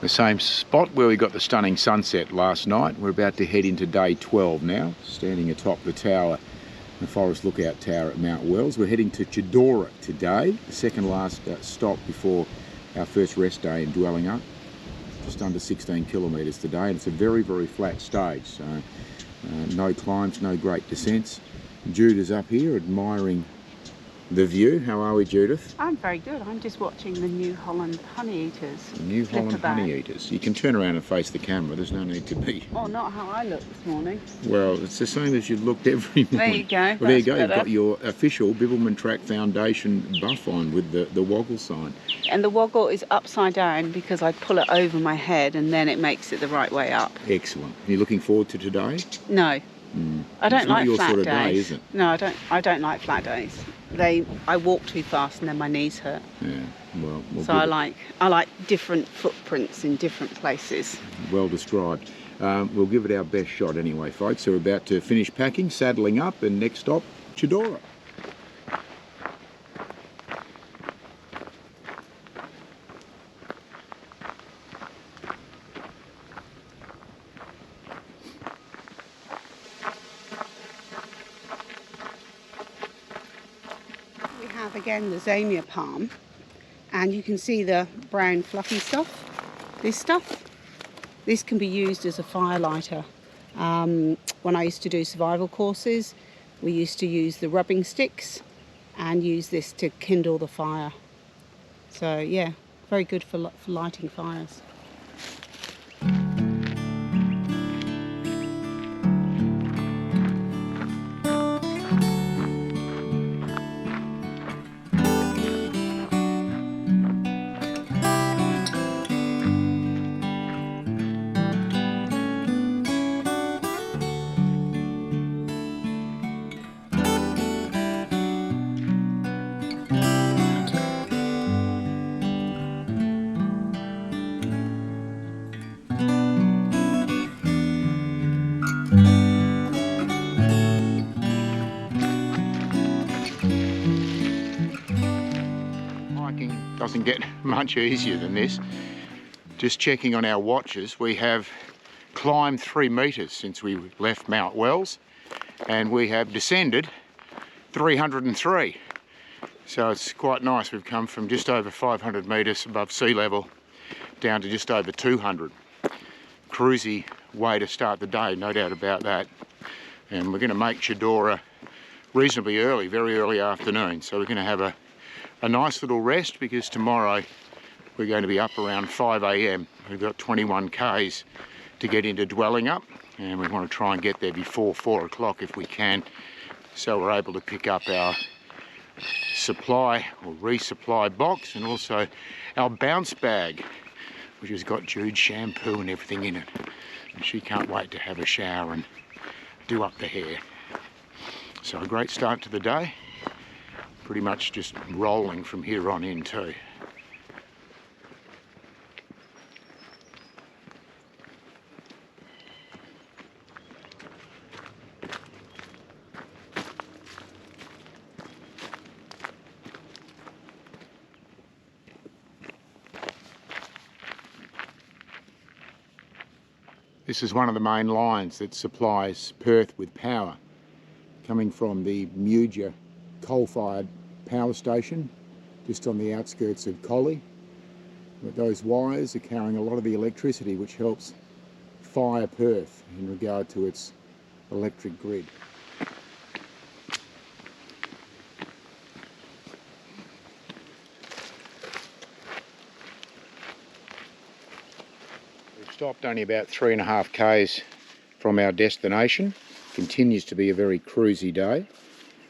The same spot where we got the stunning sunset last night. We're about to head into day 12 now, standing atop the tower, the Forest Lookout Tower at Mount Wells. We're heading to Chidora today, the second last stop before our first rest day in Dwellingup. Just under 16 kilometres today, and it's a very, very flat stage, so no climbs, no great descents. Jude is up here admiring the view. How are we, Judith? I'm very good. I'm just watching the New Holland honeyeaters. New Holland honeyeaters. You can turn around and face the camera. There's no need to be. Oh, not how I look this morning. Well, it's the same as you looked every morning. There you go. Well, there you go. You've got your official Bibbulmun Track Foundation buff on with the woggle sign. And the woggle is upside down because I pull it over my head and then it makes it the right way up. Excellent. Are you looking forward to today? No. I don't like your flat sort of days. day, is it? No, I don't like flat days. I walk too fast and then my knees hurt. Yeah. Well, so I like different footprints in different places. Well described. We'll give it our best shot anyway, folks. So we're about to finish packing, saddling up, and next stop, Chidora. Again, the zamia palm, and you can see the brown fluffy stuff. This can be used as a fire lighter. When I used to do survival courses, we used to use the rubbing sticks and use this to kindle the fire. So yeah, very good for lighting fires. Doesn't get much easier than this. Just checking on our watches, we have climbed 3 metres since we left Mount Wells, and we have descended 303. So it's quite nice. We've come from just over 500 metres above sea level down to just over 200. Cruisy way to start the day, no doubt about that. And we're going to make Chidora reasonably early, very early afternoon. So we're going to have a nice little rest because tomorrow we're going to be up around 5 AM. We've got 21 Ks to get into Dwellingup, and we want to try and get there before 4 o'clock if we can, so we're able to pick up our supply or resupply box and also our bounce bag, which has got Jude's shampoo and everything in it. And she can't wait to have a shower and do up the hair. So a great start to the day. Pretty much just rolling from here on in too. This is one of the main lines that supplies Perth with power, coming from the Muja coal-fired power station just on the outskirts of Collie. But those wires are carrying a lot of the electricity which helps fire Perth in regard to its electric grid. We've stopped only about 3.5 Ks from our destination. Continues to be a very cruisy day.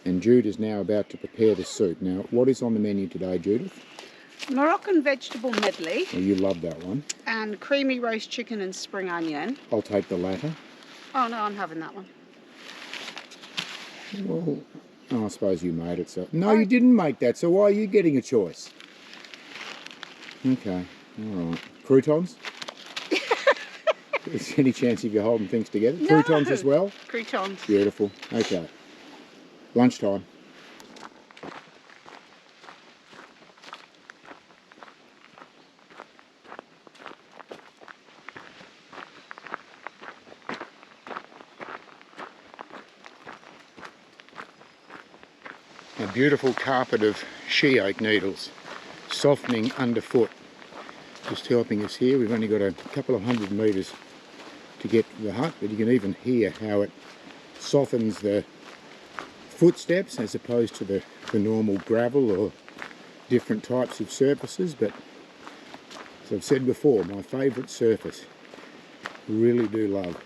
And Jude is now about to prepare the soup. Now, what is on the menu today, Judith? Moroccan vegetable medley. Oh, you love that one. And creamy roast chicken and spring onion. I'll take the latter. Oh no, I'm having that one. Well, oh, I suppose you made it, so... No, you didn't make that, so why are you getting a choice? Okay, all right. Croutons? Is there any chance of you holding things together? No. Croutons as well? Croutons. Beautiful. Okay. Lunchtime. A beautiful carpet of she oak needles, softening underfoot, just helping us here. We've only got a couple of 100 metres to get to the hut, but you can even hear how it softens the footsteps as opposed to the normal gravel or different types of surfaces. But as I've said before, my favourite surface. Really do love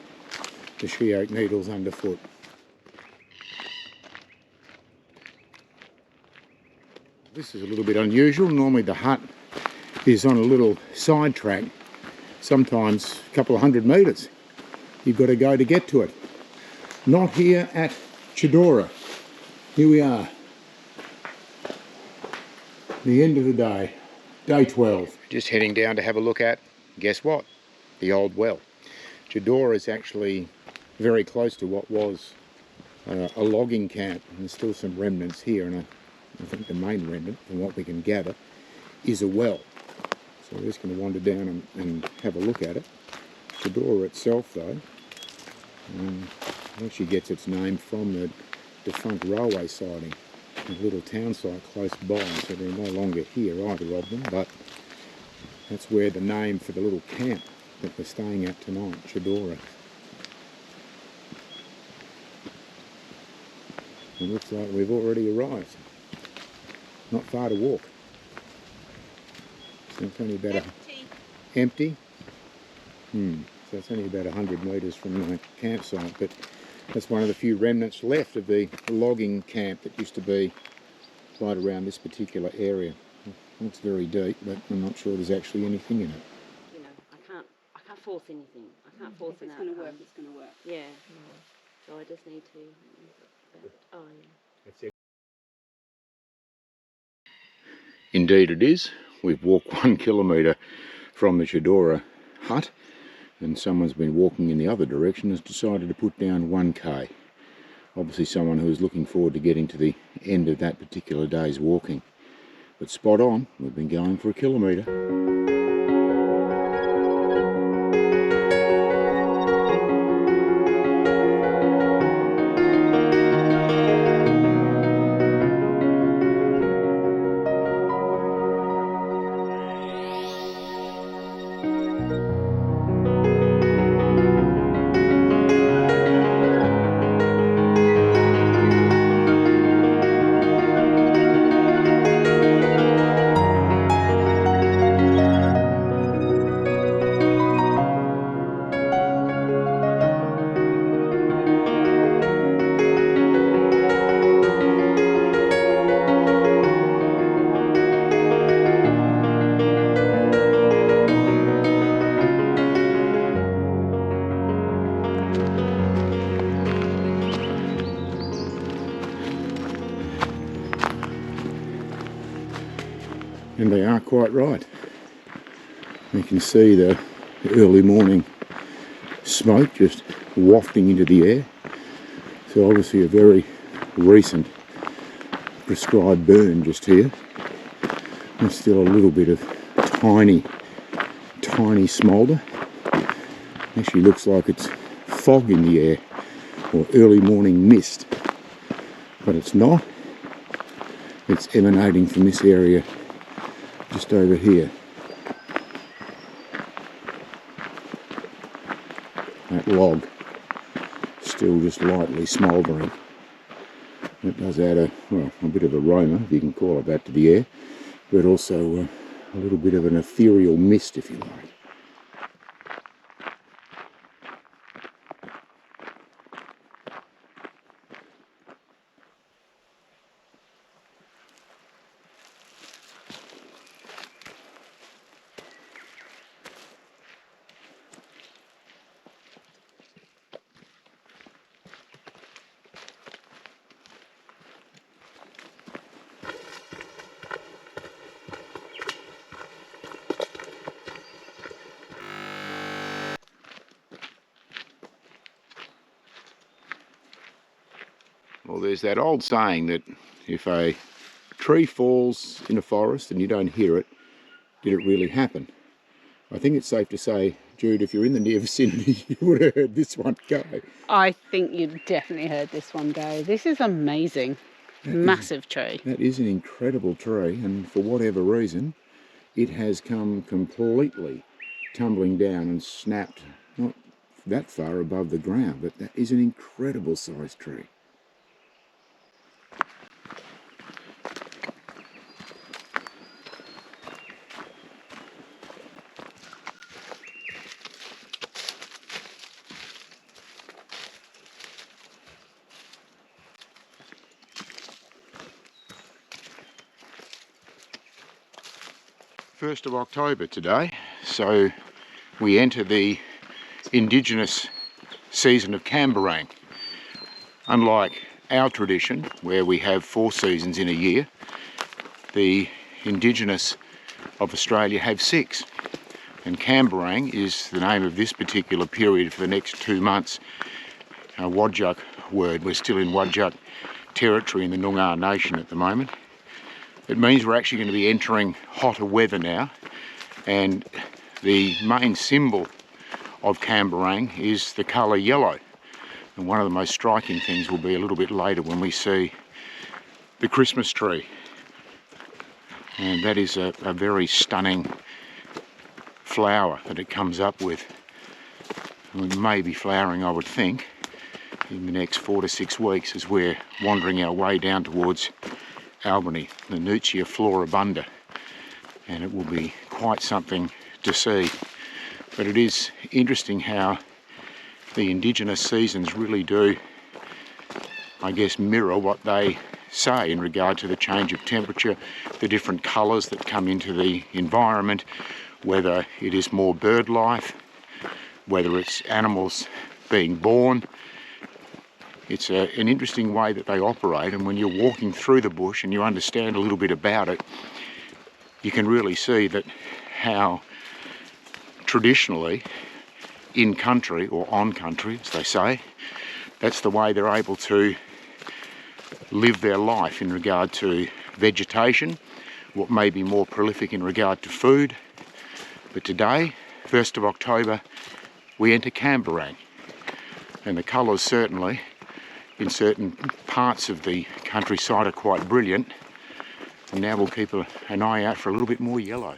the she oak needles underfoot. This is a little bit unusual. Normally the hut is on a little side track, sometimes a couple of 100 metres. You've got to go to get to it. Not here at Chidora. Here we are. The end of the day, day 12. Just heading down to have a look at, guess what? The old well. Chidora is actually very close to what was a logging camp, and there's still some remnants here, and I think the main remnant, from what we can gather, is a well. So we're just going to wander down and have a look at it. Chidora itself, though, actually gets its name from the defunct railway siding, a little town site close by, so they're no longer here, either of them, but that's where the name for the little camp that we're staying at tonight, Chidora. It looks like we've already arrived. Not far to walk. So it's only about empty. So it's only about 100 metres from the campsite, but that's one of the few remnants left of the logging camp that used to be right around this particular area. It's very deep, but I'm not sure there's actually anything in it. You know, I can't force anything. I can't force an outcome. If it's going to work, it's going to work. Yeah. So I just need to. Oh yeah. That's it. Indeed it is. We've walked 1 kilometre from the Chidora hut, and someone's been walking in the other direction has decided to put down 1k. Obviously someone who is looking forward to getting to the end of that particular day's walking. But spot on, we've been going for 1 kilometre. And they are quite right. You can see the early morning smoke just wafting into the air. So obviously a very recent prescribed burn just here. There's still a little bit of tiny smoulder. Actually looks like it's fog in the air or early morning mist, but it's not. It's emanating from this area just over here. That log still just lightly smouldering. It does add a bit of aroma, if you can call it that, to the air, but also a little bit of an ethereal mist, if you like. Well, there's that old saying that if a tree falls in a forest and you don't hear it, did it really happen? I think it's safe to say, Jude, if you're in the near vicinity, you would have heard this one go. I think you definitely heard this one go. This is amazing. Massive tree. That is an incredible tree, and for whatever reason, it has come completely tumbling down and snapped, not that far above the ground, but that is an incredible sized tree. Of October today, so we enter the Indigenous season of Camberang. Unlike our tradition, where we have 4 seasons in a year, the Indigenous of Australia have 6. And Camberang is the name of this particular period for the next 2 months. A Whadjuk word. We're still in Whadjuk territory in the Noongar Nation at the moment. It means we're actually going to be entering hotter weather now, and the main symbol of Camberang is the colour yellow. And one of the most striking things will be a little bit later when we see the Christmas tree. And that is a very stunning flower that it comes up with. It may be flowering, I would think, in the next 4 to 6 weeks as we're wandering our way down towards Albany, the Nuccia floribunda, and it will be quite something to see. But it is interesting how the Indigenous seasons really do, I guess, mirror what they say in regard to the change of temperature, the different colours that come into the environment, whether it is more bird life, whether it's animals being born. It's an interesting way that they operate, and when you're walking through the bush and you understand a little bit about it, you can really see that how traditionally in country, or on country as they say, that's the way they're able to live their life in regard to vegetation, what may be more prolific in regard to food. But today, 1st of October, we enter Camberang, and the colours certainly in certain parts of the countryside are quite brilliant, and now we'll keep an eye out for a little bit more yellow.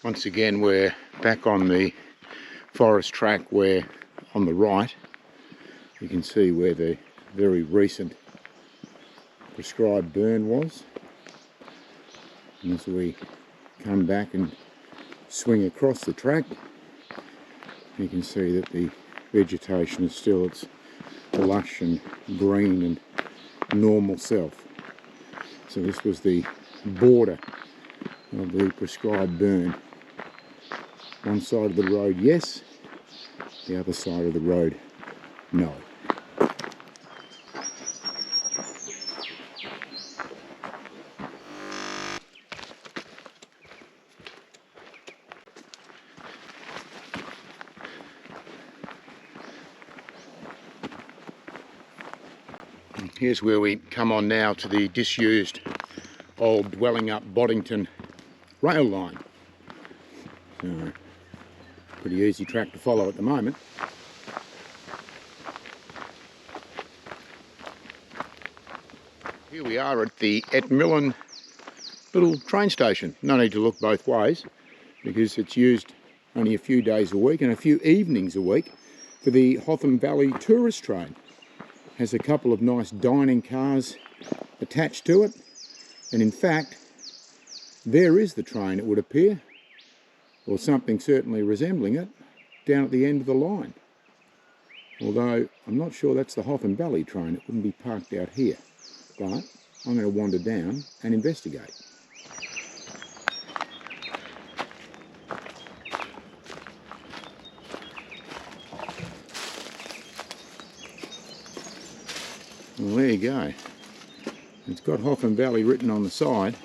Once again, we're back on the forest track where on the right you can see where the very recent prescribed burn was. And as we come back and swing across the track, you can see that the vegetation is still its lush and green and normal self. So this was the border of the prescribed burn. One side of the road, yes. The other side of the road, no. Here's where we come on now to the disused old Dwellingup Boddington rail line. So, pretty easy track to follow at the moment. Here we are at the Etmilyn little train station. No need to look both ways because it's used only a few days a week and a few evenings a week for the Hotham Valley tourist train. Has a couple of nice dining cars attached to it, and in fact there is the train, it would appear, or something certainly resembling it, down at the end of the line. Although I'm not sure that's the Hotham Valley train, it wouldn't be parked out here. But I'm going to wander down and investigate. Well, there you go. It's got Hotham Valley written on the side,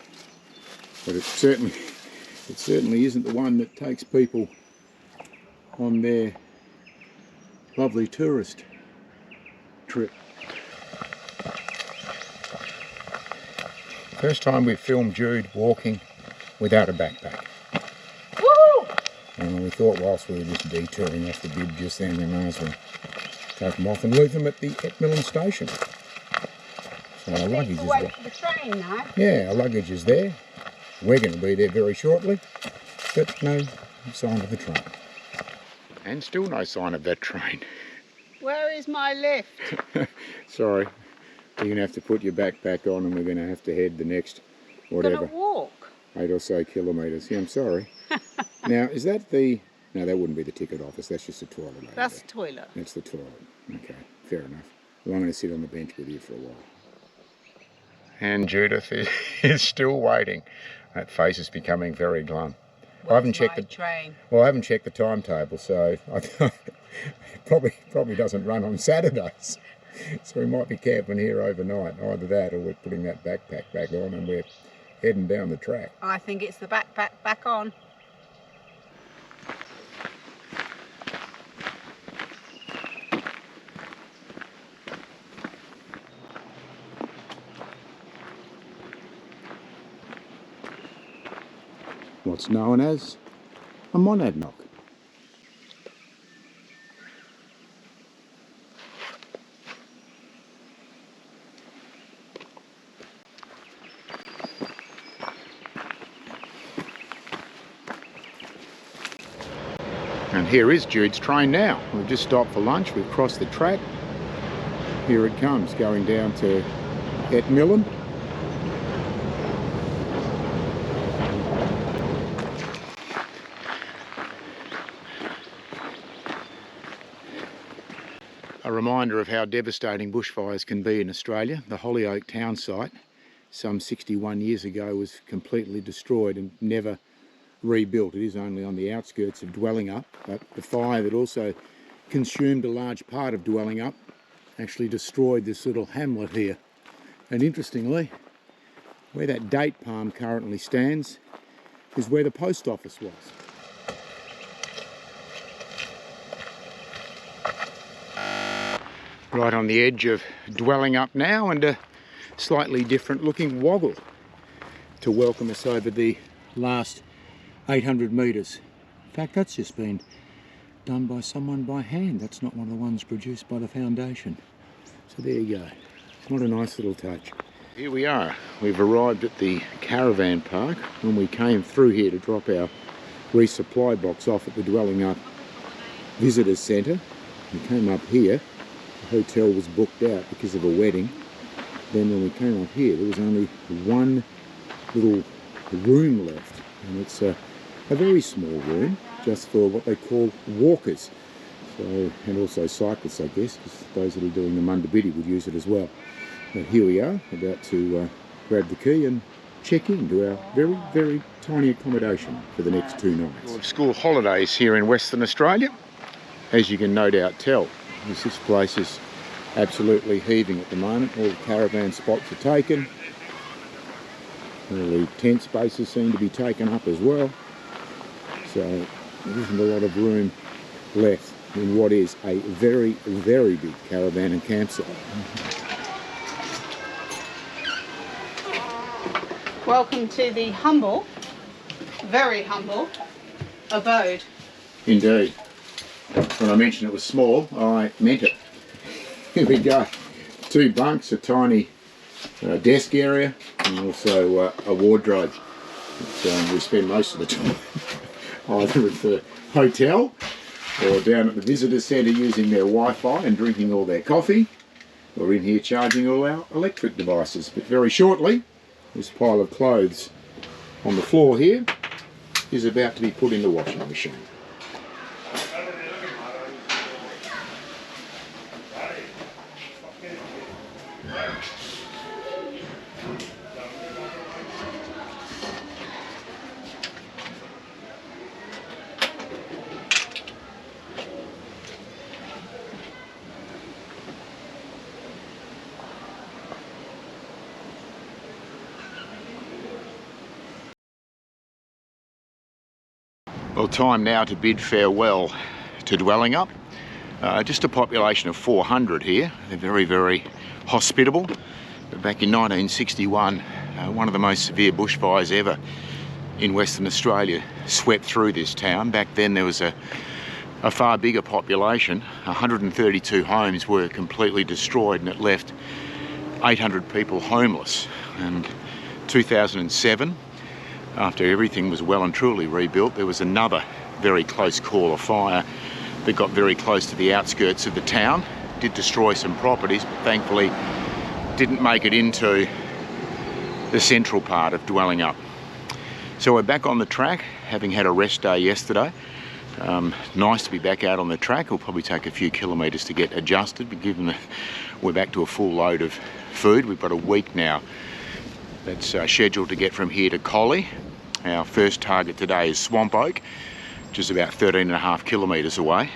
but it certainly isn't the one that takes people on their lovely tourist trip. First time we filmed Jude walking without a backpack. Woo! And we thought whilst we were just detouring off the bib just then, we might as well take them off and leave them at the Etmilyn station. So our luggage is there. The train now. Yeah, our luggage is there. We're going to be there very shortly, but no sign of the train. And still no sign of that train. Where is my lift? Sorry, you're going to have to put your backpack on and we're going to have to head the next, whatever, Gonna walk. 8 or so kilometres. Yeah, I'm sorry. Now, is that the... No, that wouldn't be the ticket office. That's just the toilet over That's there. the toilet. That's the toilet. Okay, fair enough. Well, I'm going to sit on the bench with you for a while. And Judith is still waiting. That face is becoming very glum. I haven't checked the train. Well, I haven't checked the timetable, so it probably doesn't run on Saturdays. So we might be camping here overnight. Either that, or we're putting that backpack back on and we're heading down the track. I think it's the backpack back on. What's known as a monadnock. And here is Jude's train now. We've just stopped for lunch, we've crossed the track. Here it comes, going down to Etmilyn. A reminder of how devastating bushfires can be in Australia. The Hollyoak town site, some 61 years ago, was completely destroyed and never rebuilt. It is only on the outskirts of Dwellingup, but the fire that also consumed a large part of Dwellingup actually destroyed this little hamlet here. And interestingly, where that date palm currently stands is where the post office was. Right on the edge of Dwellingup now, and a slightly different looking woggle to welcome us over the last 800 metres. In fact, that's just been done by someone by hand. That's not one of the ones produced by the foundation. So there you go. What a nice little touch. Here we are. We've arrived at the caravan park. When we came through here to drop our resupply box off at the Dwellingup Visitors Centre, we came up here. The hotel was booked out because of a wedding. Then when we came up here, there was only one little room left, and it's a very small room, just for what they call walkers. So, and also cyclists, I guess, because those that are doing the Mundabiddi would use it as well. But here we are, about to grab the key and check into our very, very tiny accommodation for the next 2 nights. Well, school holidays here in Western Australia, as you can no doubt tell. This place is absolutely heaving at the moment. All the caravan spots are taken. All the tent spaces seem to be taken up as well. So there isn't a lot of room left in what is a very, very big caravan and campsite. Welcome to the humble, very humble abode. Indeed. When I mentioned it was small, I meant it. Here we go. 2 bunks, a tiny desk area, and also a wardrobe. We spend most of the time either at the hotel or down at the visitor centre using their Wi-Fi and drinking all their coffee, or in here charging all our electric devices. But very shortly, this pile of clothes on the floor here is about to be put in the washing machine. Well, time now to bid farewell to Dwellingup. Just a population of 400 here. They're very, very hospitable. But back in 1961, one of the most severe bushfires ever in Western Australia swept through this town. Back then there was a far bigger population. 132 homes were completely destroyed, and it left 800 people homeless. And 2007, after everything was well and truly rebuilt, there was another very close call of fire that got very close to the outskirts of the town. Did destroy some properties, but thankfully didn't make it into the central part of Dwellingup. So we're back on the track, having had a rest day yesterday. Nice to be back out on the track. It'll probably take a few kilometres to get adjusted, but given that we're back to a full load of food, we've got a week now that's scheduled to get from here to Collie. Our first target today is Swamp Oak, which is about 13.5 kilometres away.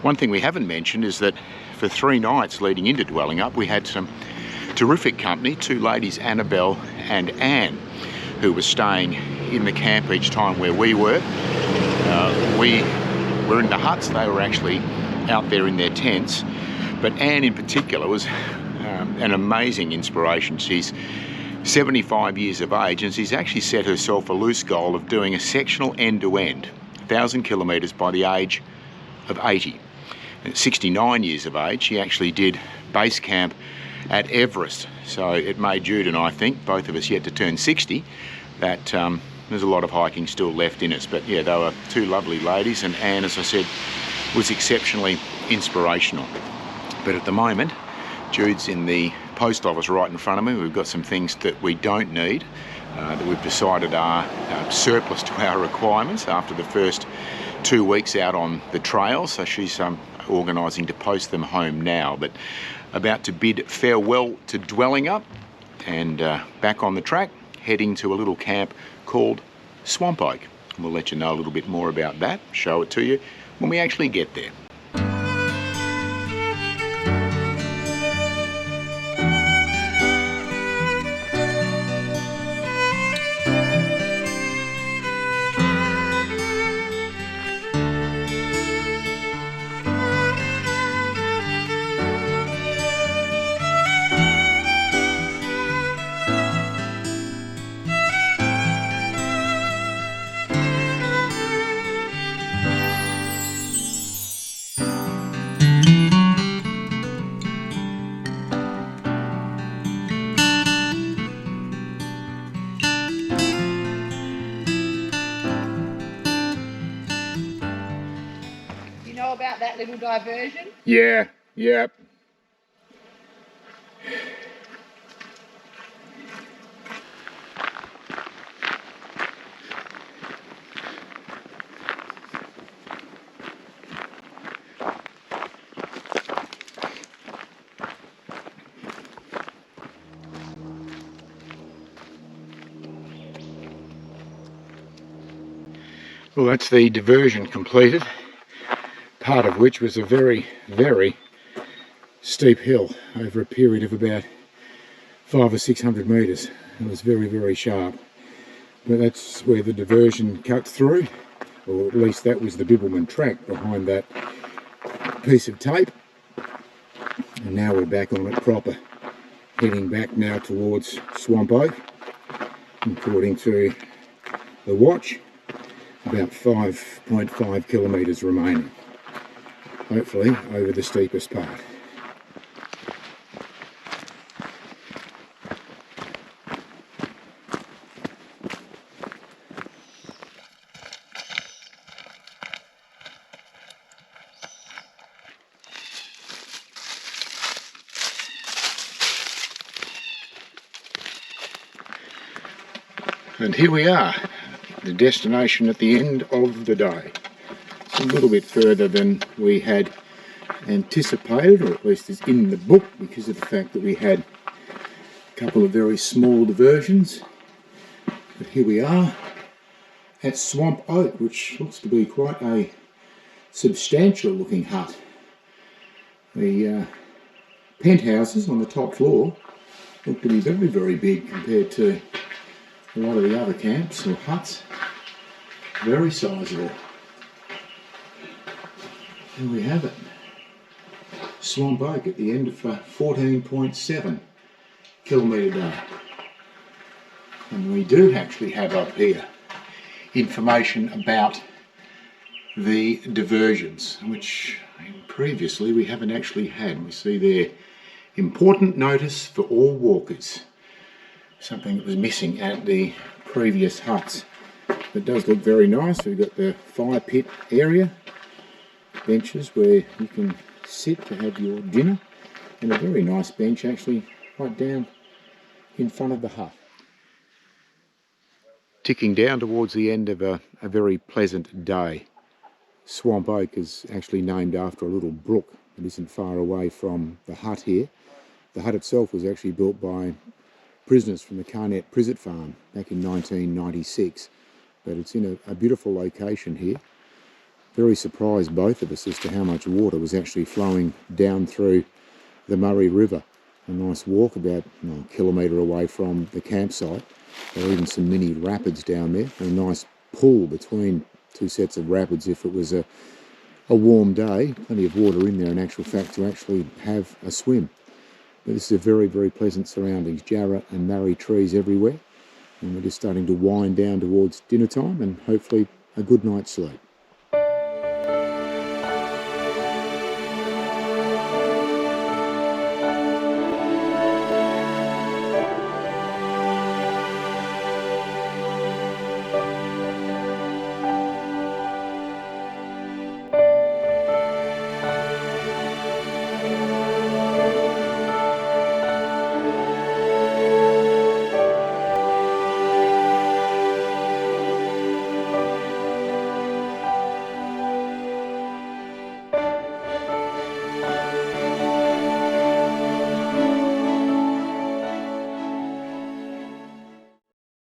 One thing we haven't mentioned is that for 3 nights leading into Dwellingup, we had some terrific company, 2 ladies, Annabelle and Anne, who were staying in the camp each time where we were. We were in the huts, they were actually out there in their tents. But Anne in particular was an amazing inspiration. She's 75 years of age, and she's actually set herself a loose goal of doing a sectional end-to-end, 1,000 kilometres by the age of 80. At 69 years of age, she actually did base camp at Everest. So it made Jude and I think, both of us yet to turn 60, that there's a lot of hiking still left in us. But yeah, they were 2 lovely ladies, and Anne, as I said, was exceptionally inspirational. But at the moment, Jude's in the post office right in front of me. We've got some things that we don't need, that we've decided are surplus to our requirements after the first 2 weeks out on the trail. So she's organising to post them home now, but about to bid farewell to Dwellingup and back on the track, heading to a little camp called Swamp Oak. And we'll let you know a little bit more about that, show it to you when we actually get there. About that little diversion? Yeah. Well, that's the diversion completed, part of which was a very, very steep hill over a period of about 500 or 600 metres. It was very, very sharp. But that's where the diversion cut through, or at least that was the Bibbulmun Track behind that piece of tape. And now we're back on it proper, heading back now towards Swamp Oak, according to the watch. About 5.5 kilometres remaining, hopefully over the steepest part. And here we are, the destination at the end of the day. It's a little bit further than we had anticipated, or at least is in the book, because of the fact that we had a couple of very small diversions. But here we are at Swamp Oak, which looks to be quite a substantial looking hut. The penthouses on the top floor look to be very, very big compared to a lot of the other camps or huts. Very sizable. Here we have it. Swamp Oak at the end of 14.7 kilometre day. And we do actually have up here information about the diversions, which previously we haven't actually had. We see there, important notice for all walkers. Something that was missing at the previous huts. It does look very nice. We've got the fire pit area, benches where you can sit to have your dinner, and a very nice bench actually right down in front of the hut. Ticking down towards the end of a very pleasant day. Swamp Oak is actually named after a little brook that isn't far away from the hut here. The hut itself was actually built by prisoners from the Carnet Prison Farm back in 1996, but it's in a beautiful location here. Very surprised, both of us, as to how much water was actually flowing down through the Murray River. A nice walk about a kilometre away from the campsite. There are even some mini rapids down there, and a nice pool between two sets of rapids if it was a warm day. Plenty of water in there in actual fact to actually have a swim. But this is a very, very pleasant surroundings. Jarrah and marri trees everywhere, and we're just starting to wind down towards dinner time and hopefully a good night's sleep.